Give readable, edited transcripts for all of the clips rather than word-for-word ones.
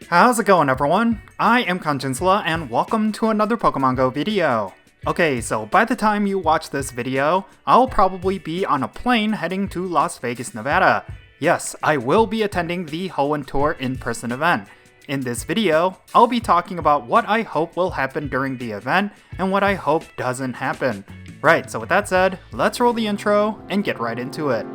How's it going, everyone? I am Jinsula and welcome to another Pokemon Go video. Okay, so by the time you watch this video, I'll probably be on a plane heading to Las Vegas, Nevada. Yes, I will be attending the Hoenn Tour in-person event. In this video, I'll be talking about what I hope will happen during the event and what I hope doesn't happen. Right, so with that said, let's roll the intro and get right into it.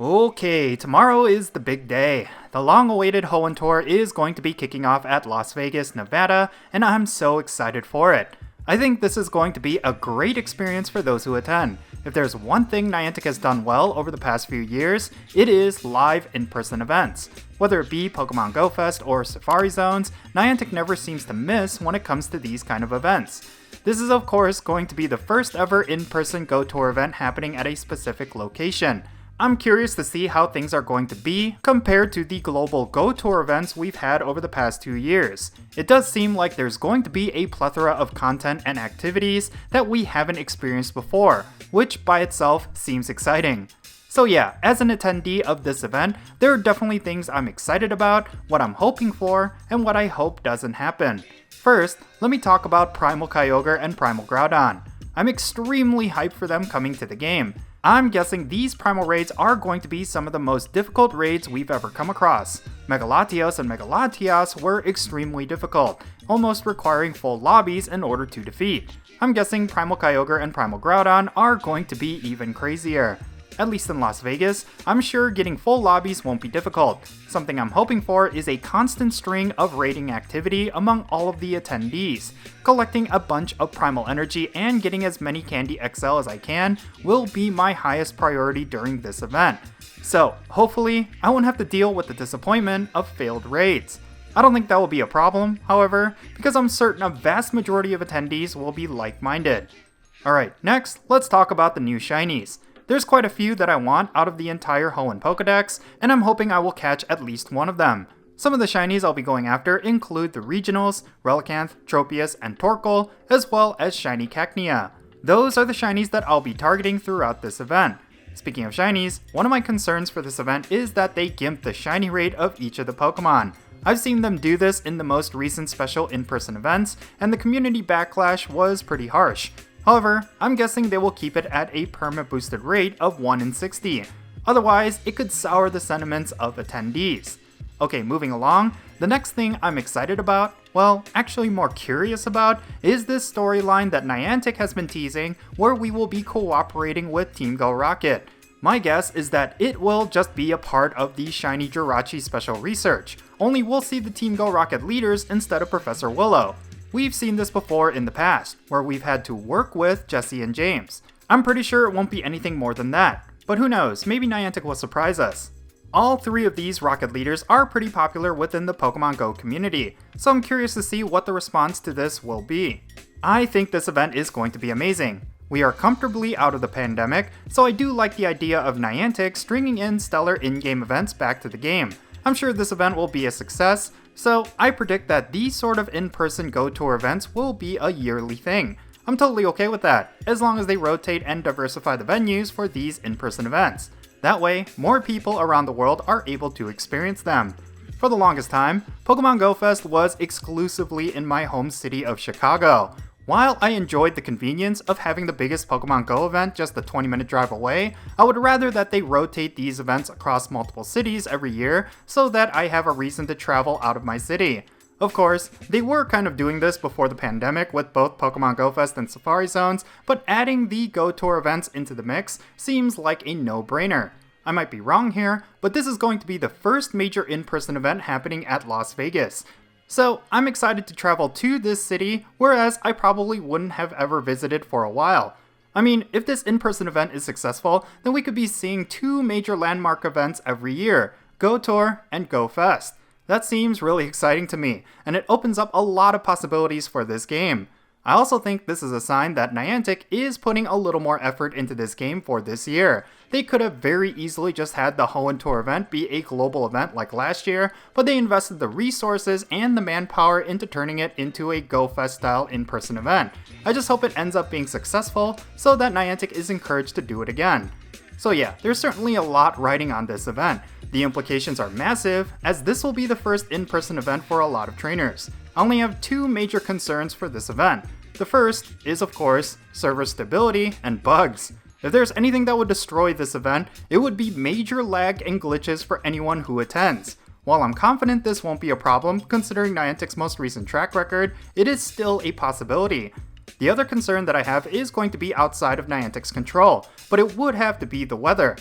Okay, tomorrow is the big day. The long-awaited Hoenn Tour is going to be kicking off at Las Vegas, Nevada, and I'm so excited for it. I think this is going to be a great experience for those who attend. If there's one thing Niantic has done well over the past few years, it is live in-person events. Whether it be Pokemon Go Fest or Safari Zones, Niantic never seems to miss when it comes to these kind of events. This is of course going to be the first ever in-person Go Tour event happening at a specific location. I'm curious to see how things are going to be compared to the global Go Tour events we've had over the past 2 years. It does seem like there's going to be a plethora of content and activities that we haven't experienced before, which by itself seems exciting. So yeah, as an attendee of this event, there are definitely things I'm excited about, what I'm hoping for, and what I hope doesn't happen. First, let me talk about Primal Kyogre and Primal Groudon. I'm extremely hyped for them coming to the game. I'm guessing these primal raids are going to be some of the most difficult raids we've ever come across. Megalatios and Megalatias were extremely difficult, almost requiring full lobbies in order to defeat. I'm guessing Primal Kyogre and Primal Groudon are going to be even crazier. At least in Las Vegas, I'm sure getting full lobbies won't be difficult. Something I'm hoping for is a constant string of raiding activity among all of the attendees. Collecting a bunch of primal energy and getting as many Candy XL as I can will be my highest priority during this event. So, hopefully, I won't have to deal with the disappointment of failed raids. I don't think that will be a problem, however, because I'm certain a vast majority of attendees will be like-minded. Alright, next, let's talk about the new shinies. There's quite a few that I want out of the entire Hoenn Pokédex, and I'm hoping I will catch at least one of them. Some of the shinies I'll be going after include the regionals, Relicanth, Tropius, and Torkoal, as well as shiny Cacnea. Those are the shinies that I'll be targeting throughout this event. Speaking of shinies, one of my concerns for this event is that they gimp the shiny rate of each of the Pokemon. I've seen them do this in the most recent special in-person events, and the community backlash was pretty harsh. However, I'm guessing they will keep it at a perma-boosted rate of 1 in 60. Otherwise, it could sour the sentiments of attendees. Okay, moving along, the next thing I'm excited about, well, actually more curious about, is this storyline that Niantic has been teasing where we will be cooperating with Team Go Rocket. My guess is that it will just be a part of the Shiny Jirachi special research, only we'll see the Team Go Rocket leaders instead of Professor Willow. We've seen this before in the past, where we've had to work with Jesse and James. I'm pretty sure it won't be anything more than that, but who knows, maybe Niantic will surprise us. All three of these rocket leaders are pretty popular within the Pokemon Go community, so I'm curious to see what the response to this will be. I think this event is going to be amazing. We are comfortably out of the pandemic, so I do like the idea of Niantic stringing in stellar in-game events back to the game. I'm sure this event will be a success, so I predict that these sort of in-person Go Tour events will be a yearly thing. I'm totally okay with that, as long as they rotate and diversify the venues for these in-person events. That way, more people around the world are able to experience them. For the longest time, Pokemon Go Fest was exclusively in my home city of Chicago. While I enjoyed the convenience of having the biggest Pokemon Go event just a 20-minute drive away, I would rather that they rotate these events across multiple cities every year so that I have a reason to travel out of my city. Of course, they were kind of doing this before the pandemic with both Pokemon Go Fest and Safari Zones, but adding the Go Tour events into the mix seems like a no-brainer. I might be wrong here, but this is going to be the first major in-person event happening at Las Vegas. So I'm excited to travel to this city, whereas I probably wouldn't have ever visited for a while. I mean, if this in-person event is successful, then we could be seeing 2 major landmark events every year, Go Tour and Go Fest. That seems really exciting to me, and it opens up a lot of possibilities for this game. I also think this is a sign that Niantic is putting a little more effort into this game for this year. They could have very easily just had the Hoenn Tour event be a global event like last year, but they invested the resources and the manpower into turning it into a Go Fest style in-person event. I just hope it ends up being successful so that Niantic is encouraged to do it again. So yeah, there's certainly a lot riding on this event. The implications are massive, as this will be the first in-person event for a lot of trainers. I only have two major concerns for this event. The first is, of course, server stability and bugs. If there's anything that would destroy this event, it would be major lag and glitches for anyone who attends. While I'm confident this won't be a problem, considering Niantic's most recent track record, it is still a possibility. The other concern that I have is going to be outside of Niantic's control, but it would have to be the weather.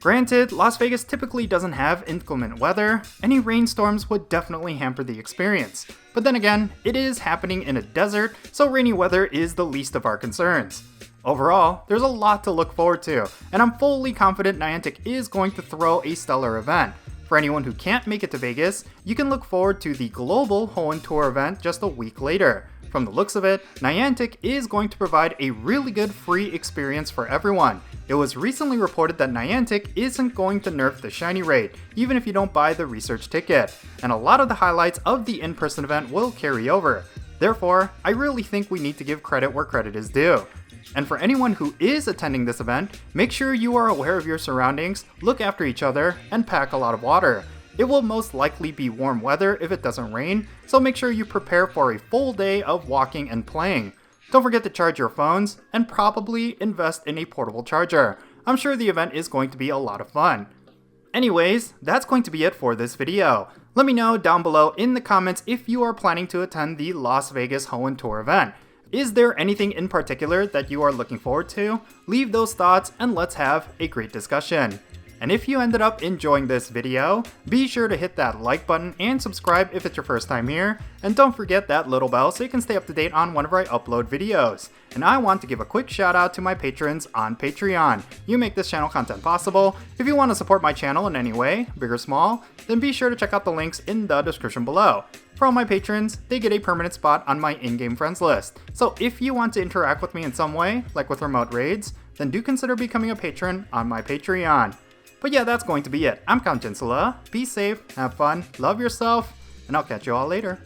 Granted, Las Vegas typically doesn't have inclement weather. Any rainstorms would definitely hamper the experience. But then again, it is happening in a desert, so rainy weather is the least of our concerns. Overall, there's a lot to look forward to, and I'm fully confident Niantic is going to throw a stellar event. For anyone who can't make it to Vegas, you can look forward to the global Hoenn Tour event just a week later. From the looks of it, Niantic is going to provide a really good free experience for everyone. It was recently reported that Niantic isn't going to nerf the shiny rate, even if you don't buy the research ticket, and a lot of the highlights of the in-person event will carry over. Therefore, I really think we need to give credit where credit is due. And for anyone who is attending this event, make sure you are aware of your surroundings, look after each other, and pack a lot of water. It will most likely be warm weather if it doesn't rain, so make sure you prepare for a full day of walking and playing. Don't forget to charge your phones, and probably invest in a portable charger. I'm sure the event is going to be a lot of fun. Anyways, that's going to be it for this video. Let me know down below in the comments if you are planning to attend the Las Vegas Hoenn Tour event. Is there anything in particular that you are looking forward to? Leave those thoughts and let's have a great discussion. And if you ended up enjoying this video, be sure to hit that like button and subscribe if it's your first time here, and don't forget that little bell so you can stay up to date on whenever I upload videos. And I want to give a quick shout out to my patrons on Patreon. You make this channel content possible. If you want to support my channel in any way, big or small, then be sure to check out the links in the description below. For all my patrons, they get a permanent spot on my in-game friends list. So if you want to interact with me in some way, like with remote raids, then do consider becoming a patron on my Patreon. But yeah, that's going to be it. I'm Jinsula. Be safe, have fun, love yourself, and I'll catch you all later.